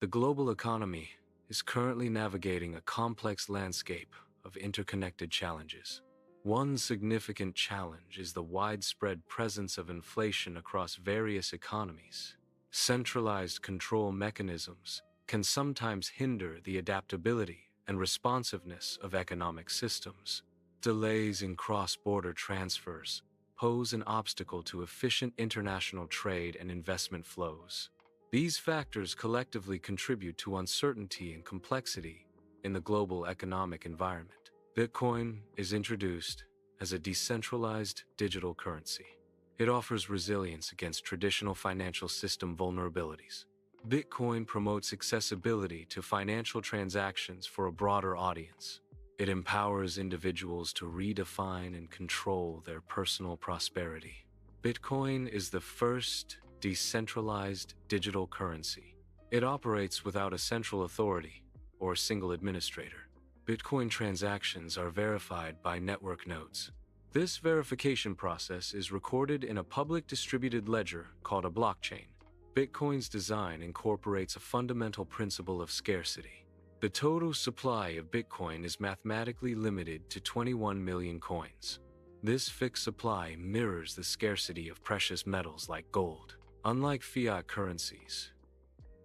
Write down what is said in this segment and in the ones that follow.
The global economy is currently navigating a complex landscape of interconnected challenges. One significant challenge is the widespread presence of inflation across various economies. Centralized control mechanisms can sometimes hinder the adaptability and responsiveness of economic systems. Delays in cross-border transfers pose an obstacle to efficient international trade and investment flows. These factors collectively contribute to uncertainty and complexity in the global economic environment. Bitcoin is introduced as a decentralized digital currency. It offers resilience against traditional financial system vulnerabilities. Bitcoin promotes accessibility to financial transactions for a broader audience. It empowers individuals to redefine and control their personal prosperity. Bitcoin is the first decentralized digital currency. It operates without a central authority or a single administrator. Bitcoin transactions are verified by network nodes. This verification process is recorded in a public distributed ledger called a blockchain. Bitcoin's design incorporates a fundamental principle of scarcity. The total supply of Bitcoin is mathematically limited to 21 million coins. This fixed supply mirrors the scarcity of precious metals like gold. Unlike fiat currencies,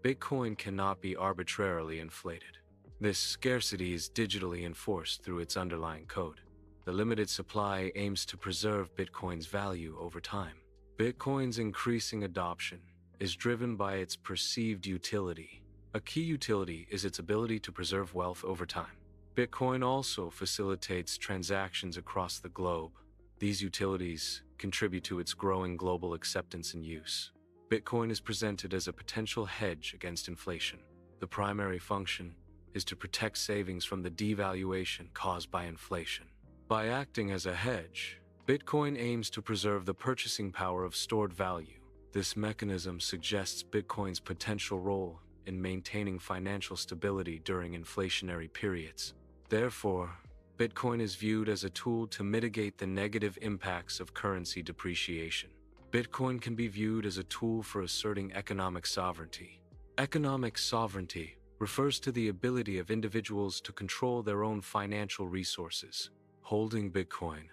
Bitcoin cannot be arbitrarily inflated. This scarcity is digitally enforced through its underlying code. The limited supply aims to preserve Bitcoin's value over time. Bitcoin's increasing adoption is driven by its perceived utility. A key utility is its ability to preserve wealth over time. Bitcoin also facilitates transactions across the globe. These utilities contribute to its growing global acceptance and use. Bitcoin is presented as a potential hedge against inflation. The primary function is to protect savings from the devaluation caused by inflation. By acting as a hedge, Bitcoin aims to preserve the purchasing power of stored value. This mechanism suggests Bitcoin's potential role in maintaining financial stability during inflationary periods. Therefore, Bitcoin is viewed as a tool to mitigate the negative impacts of currency depreciation. Bitcoin can be viewed as a tool for asserting economic sovereignty. Economic sovereignty refers to the ability of individuals to control their own financial resources. Holding Bitcoin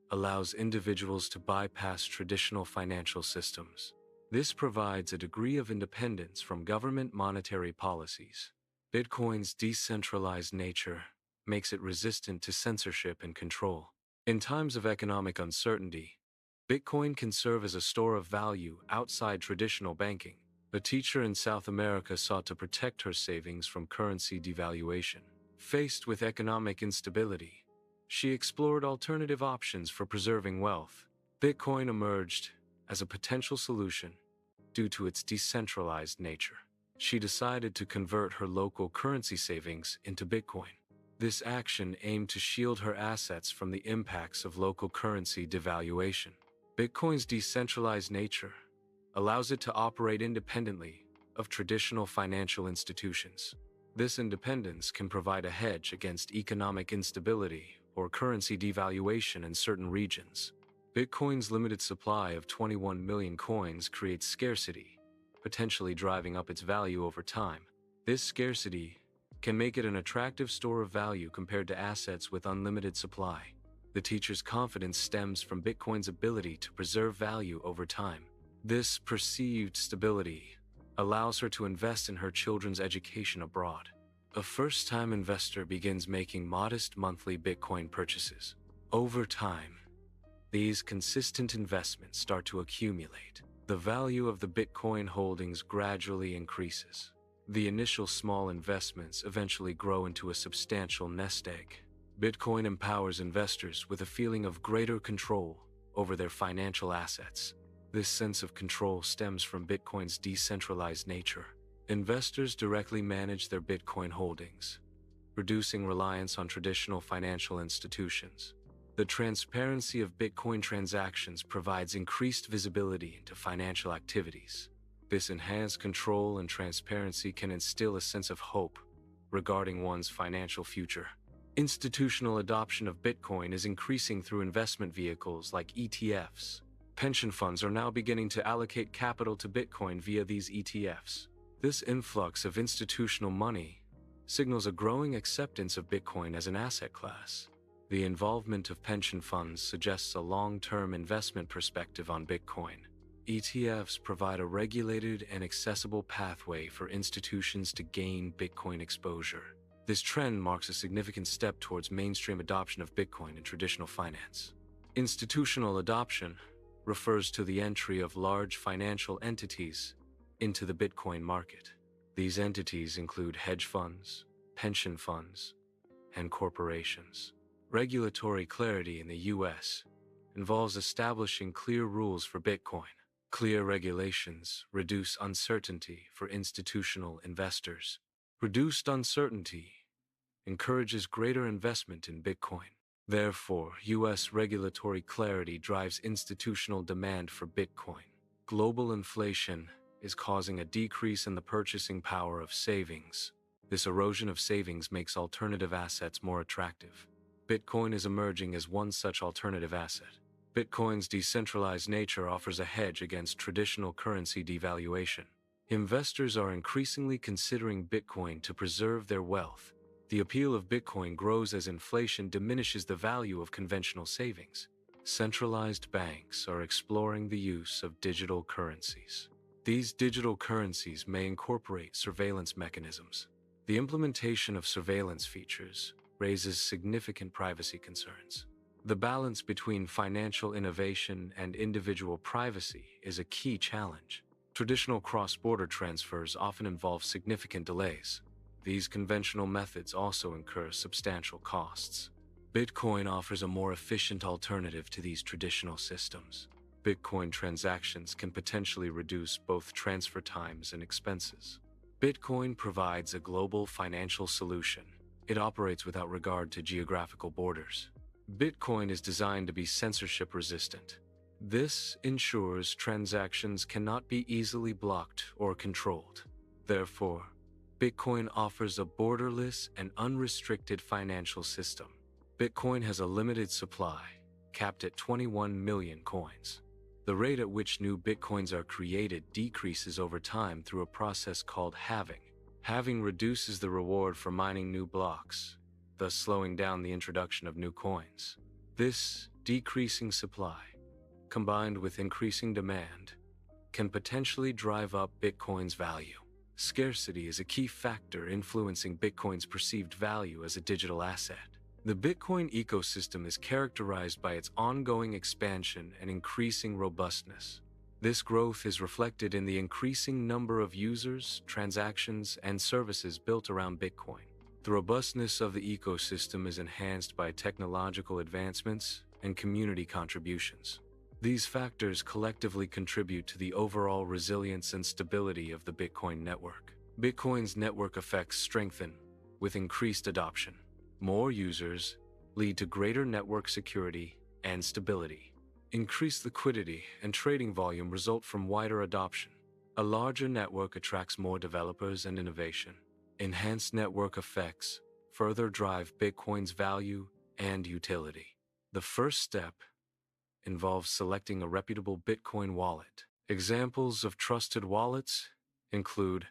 allows individuals to bypass traditional financial systems. This provides a degree of independence from government monetary policies. Bitcoin's decentralized nature makes it resistant to censorship and control. In times of economic uncertainty, Bitcoin can serve as a store of value outside traditional banking. A teacher in South America sought to protect her savings from currency devaluation. Faced with economic instability, she explored alternative options for preserving wealth. Bitcoin emerged as a potential solution due to its decentralized nature. She decided to convert her local currency savings into Bitcoin. This action aimed to shield her assets from the impacts of local currency devaluation. Bitcoin's decentralized nature allows it to operate independently of traditional financial institutions. This independence can provide a hedge against economic instability or currency devaluation in certain regions. Bitcoin's limited supply of 21 million coins creates scarcity, potentially driving up its value over time. This scarcity can make it an attractive store of value compared to assets with unlimited supply. The teacher's confidence stems from Bitcoin's ability to preserve value over time. This perceived stability allows her to invest in her children's education abroad. A first-time investor begins making modest monthly Bitcoin purchases. Over time, these consistent investments start to accumulate. The value of the Bitcoin holdings gradually increases. The initial small investments eventually grow into a substantial nest egg. Bitcoin empowers investors with a feeling of greater control over their financial assets. This sense of control stems from Bitcoin's decentralized nature. Investors directly manage their Bitcoin holdings, reducing reliance on traditional financial institutions. The transparency of Bitcoin transactions provides increased visibility into financial activities. This enhanced control and transparency can instill a sense of hope regarding one's financial future. Institutional adoption of Bitcoin is increasing through investment vehicles like ETFs. Pension funds are now beginning to allocate capital to Bitcoin via these ETFs. This influx of institutional money signals a growing acceptance of Bitcoin as an asset class. The involvement of pension funds suggests a long-term investment perspective on Bitcoin. ETFs provide a regulated and accessible pathway for institutions to gain Bitcoin exposure. This trend marks a significant step towards mainstream adoption of Bitcoin in traditional finance. Institutional adoption refers to the entry of large financial entities into the Bitcoin market. These entities include hedge funds, pension funds, and corporations. Regulatory clarity in the U.S. involves establishing clear rules for Bitcoin. Clear regulations reduce uncertainty for institutional investors. Reduced uncertainty encourages greater investment in Bitcoin. Therefore, U.S. regulatory clarity drives institutional demand for Bitcoin. Global inflation is causing a decrease in the purchasing power of savings. This erosion of savings makes alternative assets more attractive. Bitcoin is emerging as one such alternative asset. Bitcoin's decentralized nature offers a hedge against traditional currency devaluation. Investors are increasingly considering Bitcoin to preserve their wealth. The appeal of Bitcoin grows as inflation diminishes the value of conventional savings. Centralized banks are exploring the use of digital currencies. These digital currencies may incorporate surveillance mechanisms. The implementation of surveillance features raises significant privacy concerns. The balance between financial innovation and individual privacy is a key challenge. Traditional cross-border transfers often involve significant delays. These conventional methods also incur substantial costs. Bitcoin offers a more efficient alternative to these traditional systems. Bitcoin transactions can potentially reduce both transfer times and expenses. Bitcoin provides a global financial solution. It operates without regard to geographical borders. Bitcoin is designed to be censorship-resistant. This ensures transactions cannot be easily blocked or controlled. Therefore, Bitcoin offers a borderless and unrestricted financial system. Bitcoin has a limited supply, capped at 21 million coins. The rate at which new Bitcoins are created decreases over time through a process called halving. Halving reduces the reward for mining new blocks, thus slowing down the introduction of new coins. This decreasing supply, combined with increasing demand, can potentially drive up Bitcoin's value. Scarcity is a key factor influencing Bitcoin's perceived value as a digital asset. The Bitcoin ecosystem is characterized by its ongoing expansion and increasing robustness. This growth is reflected in the increasing number of users, transactions, and services built around Bitcoin. The robustness of the ecosystem is enhanced by technological advancements and community contributions. These factors collectively contribute to the overall resilience and stability of the Bitcoin network. Bitcoin's network effects strengthen with increased adoption. More users lead to greater network security and stability. Increased liquidity and trading volume result from wider adoption. A larger network attracts more developers and innovation. Enhanced network effects further drive Bitcoin's value and utility. The first step involves selecting a reputable Bitcoin wallet. Examples of trusted wallets include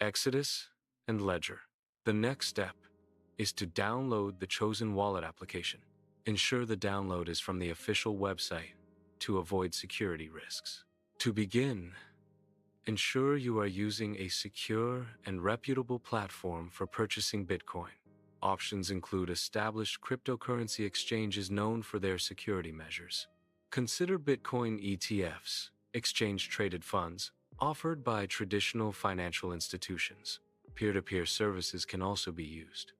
Exodus and Ledger. The next step is to download the chosen wallet application. Ensure the download is from the official website to avoid security risks. To begin, ensure you are using a secure and reputable platform for purchasing Bitcoin. Options include established cryptocurrency exchanges known for their security measures. Consider Bitcoin ETFs, exchange-traded funds, offered by traditional financial institutions. Peer-to-peer services can also be used,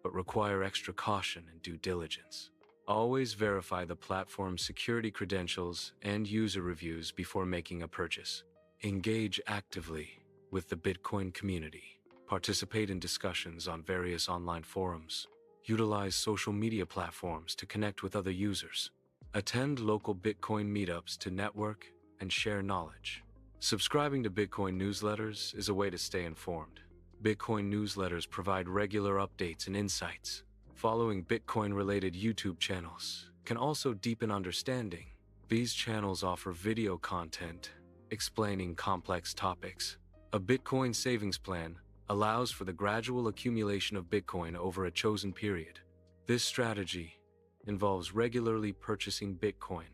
but require extra caution and due diligence. Always verify the platform's security credentials and user reviews before making a purchase. Engage actively with the Bitcoin community. Participate in discussions on various online forums. Utilize social media platforms to connect with other users. Attend local Bitcoin meetups to network and share knowledge. Subscribing to Bitcoin newsletters is a way to stay informed. Bitcoin newsletters provide regular updates and insights. Following Bitcoin-related YouTube channels can also deepen understanding. These channels offer video content explaining complex topics. A Bitcoin savings plan allows for the gradual accumulation of Bitcoin over a chosen period. This strategy involves regularly purchasing Bitcoin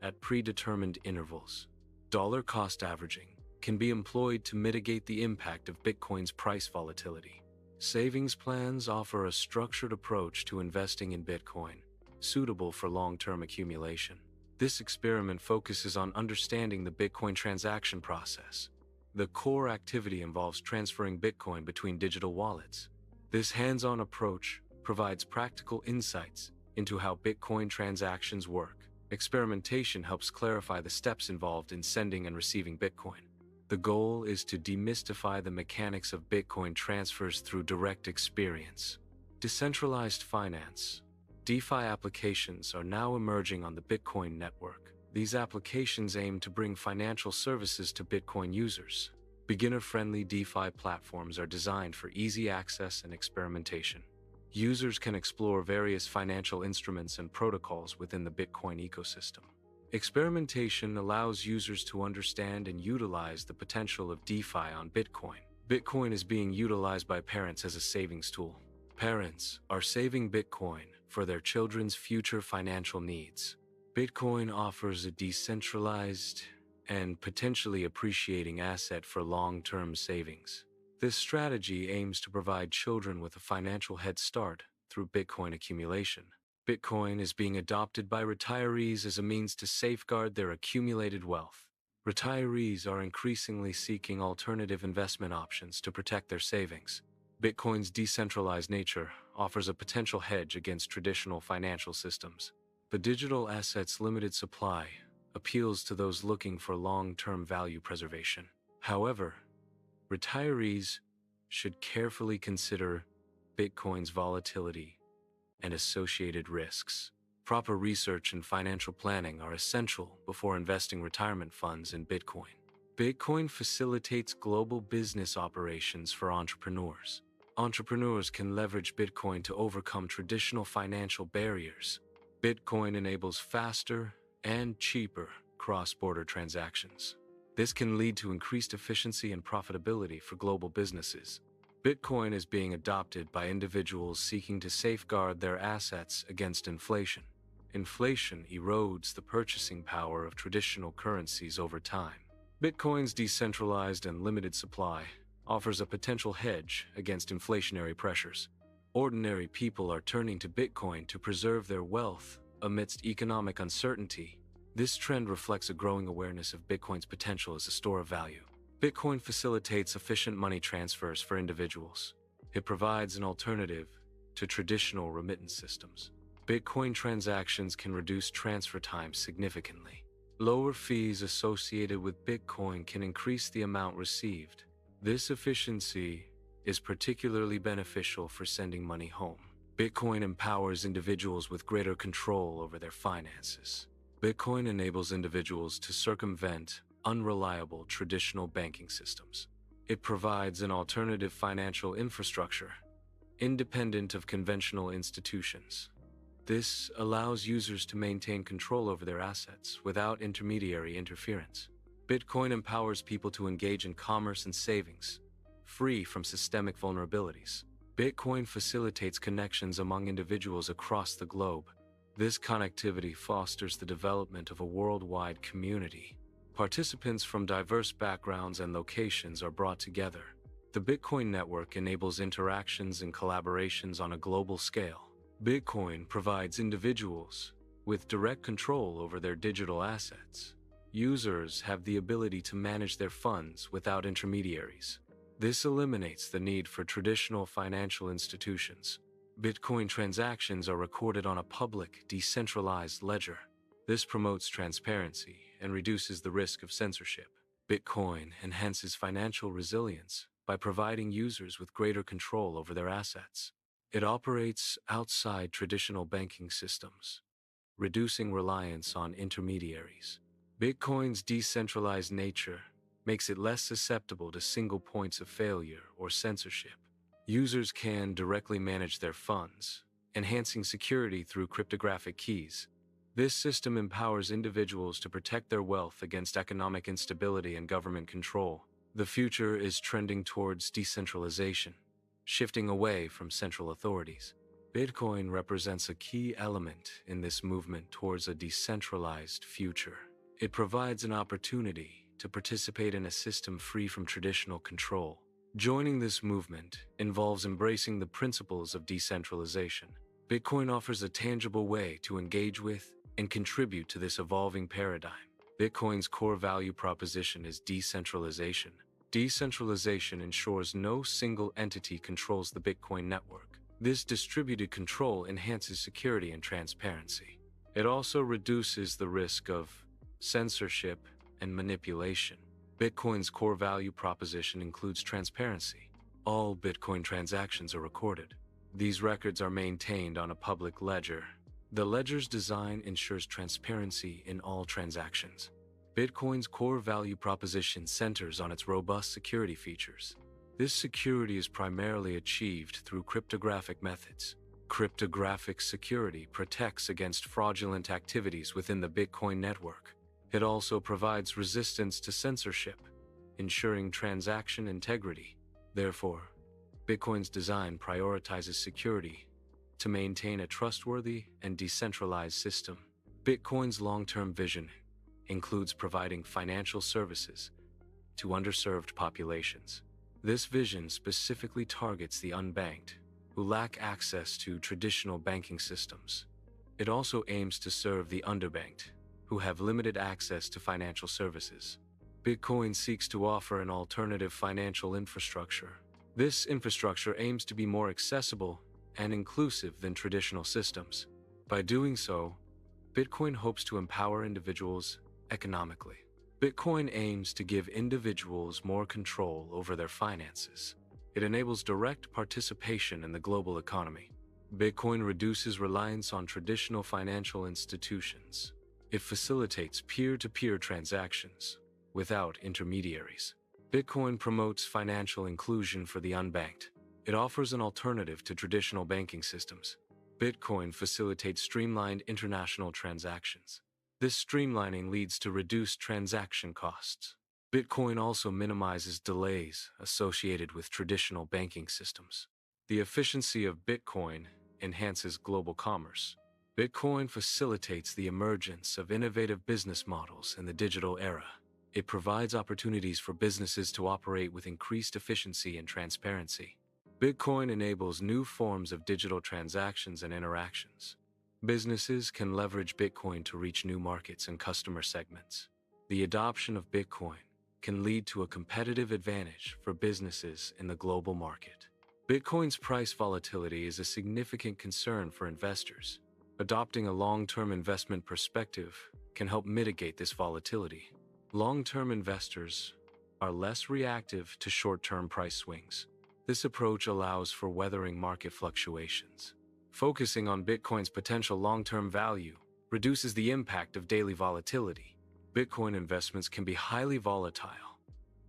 at predetermined intervals. Dollar cost averaging can be employed to mitigate the impact of Bitcoin's price volatility. Savings plans offer a structured approach to investing in Bitcoin, suitable for long-term accumulation. This experiment focuses on understanding the Bitcoin transaction process. The core activity involves transferring Bitcoin between digital wallets. This hands-on approach provides practical insights into how Bitcoin transactions work. Experimentation helps clarify the steps involved in sending and receiving Bitcoin. The goal is to demystify the mechanics of Bitcoin transfers through direct experience. Decentralized finance, DeFi applications are now emerging on the Bitcoin network. These applications aim to bring financial services to Bitcoin users. Beginner-friendly DeFi platforms are designed for easy access and experimentation. Users can explore various financial instruments and protocols within the Bitcoin ecosystem. Experimentation allows users to understand and utilize the potential of DeFi on Bitcoin. Bitcoin is being utilized by parents as a savings tool. Parents are saving Bitcoin for their children's future financial needs. Bitcoin offers a decentralized and potentially appreciating asset for long-term savings. This strategy aims to provide children with a financial head start through Bitcoin accumulation. Bitcoin is being adopted by retirees as a means to safeguard their accumulated wealth. Retirees are increasingly seeking alternative investment options to protect their savings. Bitcoin's decentralized nature offers a potential hedge against traditional financial systems. The digital asset's limited supply appeals to those looking for long-term value preservation. However, retirees should carefully consider Bitcoin's volatility and associated risks. Proper research and financial planning are essential before investing retirement funds in Bitcoin. Bitcoin facilitates global business operations for entrepreneurs. Entrepreneurs can leverage Bitcoin to overcome traditional financial barriers. Bitcoin enables faster and cheaper cross-border transactions. This can lead to increased efficiency and profitability for global businesses. Bitcoin is being adopted by individuals seeking to safeguard their assets against inflation. Inflation erodes the purchasing power of traditional currencies over time. Bitcoin's decentralized and limited supply offers a potential hedge against inflationary pressures. Ordinary people are turning to Bitcoin to preserve their wealth amidst economic uncertainty. This trend reflects a growing awareness of Bitcoin's potential as a store of value. Bitcoin facilitates efficient money transfers for individuals. It provides an alternative to traditional remittance systems. Bitcoin transactions can reduce transfer time significantly. Lower fees associated with Bitcoin can increase the amount received. This efficiency is particularly beneficial for sending money home. Bitcoin empowers individuals with greater control over their finances. Bitcoin enables individuals to circumvent unreliable traditional banking systems. It provides an alternative financial infrastructure, independent of conventional institutions. This allows users to maintain control over their assets without intermediary interference. Bitcoin empowers people to engage in commerce and savings, free from systemic vulnerabilities. Bitcoin facilitates connections among individuals across the globe. This connectivity fosters the development of a worldwide community. Participants from diverse backgrounds and locations are brought together. The Bitcoin network enables interactions and collaborations on a global scale. Bitcoin provides individuals with direct control over their digital assets. Users have the ability to manage their funds without intermediaries. This eliminates the need for traditional financial institutions. Bitcoin transactions are recorded on a public, decentralized ledger. This promotes transparency and reduces the risk of censorship. Bitcoin enhances financial resilience by providing users with greater control over their assets. It operates outside traditional banking systems, reducing reliance on intermediaries. Bitcoin's decentralized nature makes it less susceptible to single points of failure or censorship. Users can directly manage their funds, enhancing security through cryptographic keys. This system empowers individuals to protect their wealth against economic instability and government control. The future is trending towards decentralization, shifting away from central authorities. Bitcoin represents a key element in this movement towards a decentralized future. It provides an opportunity to participate in a system free from traditional control. Joining this movement involves embracing the principles of decentralization. Bitcoin offers a tangible way to engage with and contribute to this evolving paradigm. Bitcoin's core value proposition is decentralization. Decentralization ensures no single entity controls the Bitcoin network. This distributed control enhances security and transparency. It also reduces the risk of censorship and manipulation. Bitcoin's core value proposition includes transparency. All Bitcoin transactions are recorded. These records are maintained on a public ledger. The ledger's design ensures transparency in all transactions. Bitcoin's core value proposition centers on its robust security features. This security is primarily achieved through cryptographic methods. Cryptographic security protects against fraudulent activities within the Bitcoin network. It also provides resistance to censorship, ensuring transaction integrity. Therefore, Bitcoin's design prioritizes security to maintain a trustworthy and decentralized system. Bitcoin's long-term vision includes providing financial services to underserved populations. This vision specifically targets the unbanked, who lack access to traditional banking systems. It also aims to serve the underbanked, who have limited access to financial services. Bitcoin seeks to offer an alternative financial infrastructure. This infrastructure aims to be more accessible and inclusive than traditional systems. By doing so, Bitcoin hopes to empower individuals economically. Bitcoin aims to give individuals more control over their finances. It enables direct participation in the global economy. Bitcoin reduces reliance on traditional financial institutions. It facilitates peer-to-peer transactions without intermediaries. Bitcoin promotes financial inclusion for the unbanked. It offers an alternative to traditional banking systems. Bitcoin facilitates streamlined international transactions. This streamlining leads to reduced transaction costs. Bitcoin also minimizes delays associated with traditional banking systems. The efficiency of Bitcoin enhances global commerce. Bitcoin facilitates the emergence of innovative business models in the digital era. It provides opportunities for businesses to operate with increased efficiency and transparency. Bitcoin enables new forms of digital transactions and interactions. Businesses can leverage Bitcoin to reach new markets and customer segments. The adoption of Bitcoin can lead to a competitive advantage for businesses in the global market. Bitcoin's price volatility is a significant concern for investors. Adopting a long-term investment perspective can help mitigate this volatility. Long-term investors are less reactive to short-term price swings. This approach allows for weathering market fluctuations. Focusing on Bitcoin's potential long-term value reduces the impact of daily volatility. Bitcoin investments can be highly volatile,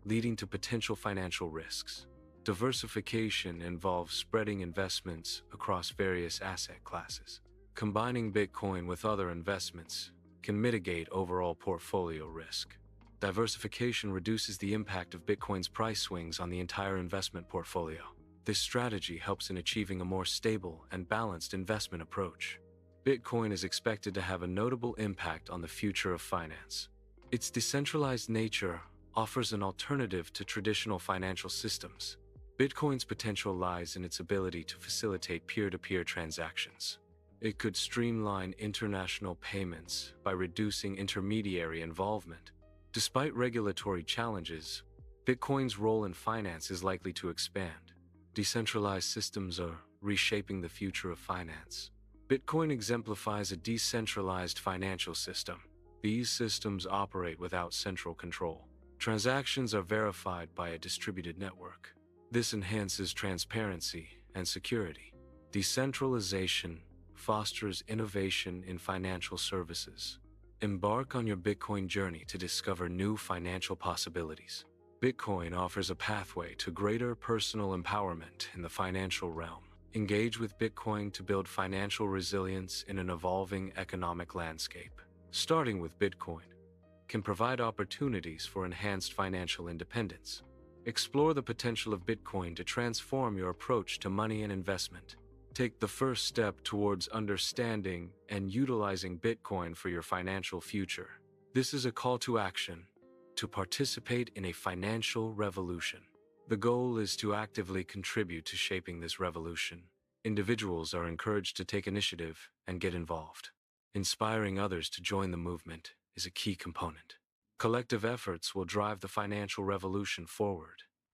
leading to potential financial risks. Diversification involves spreading investments across various asset classes. Combining Bitcoin with other investments can mitigate overall portfolio risk. Diversification reduces the impact of Bitcoin's price swings on the entire investment portfolio. This strategy helps in achieving a more stable and balanced investment approach. Bitcoin is expected to have a notable impact on the future of finance. Its decentralized nature offers an alternative to traditional financial systems. Bitcoin's potential lies in its ability to facilitate peer-to-peer transactions. It could streamline international payments by reducing intermediary involvement. Despite regulatory challenges, Bitcoin's role in finance is likely to expand. Decentralized systems are reshaping the future of finance. Bitcoin exemplifies a decentralized financial system. These systems operate without central control. Transactions are verified by a distributed network. This enhances transparency and security. Decentralization fosters innovation in financial services. Embark on your Bitcoin journey to discover new financial possibilities. Bitcoin offers a pathway to greater personal empowerment in the financial realm. Engage with Bitcoin to build financial resilience in an evolving economic landscape. Starting with Bitcoin can provide opportunities for enhanced financial independence. Explore the potential of Bitcoin to transform your approach to money and investment. Take the first step towards understanding and utilizing Bitcoin for your financial future. This is a call to action to participate in a financial revolution. The goal is to actively contribute to shaping this revolution. Individuals are encouraged to take initiative and get involved. Inspiring others to join the movement is a key component. Collective efforts will drive the financial revolution forward.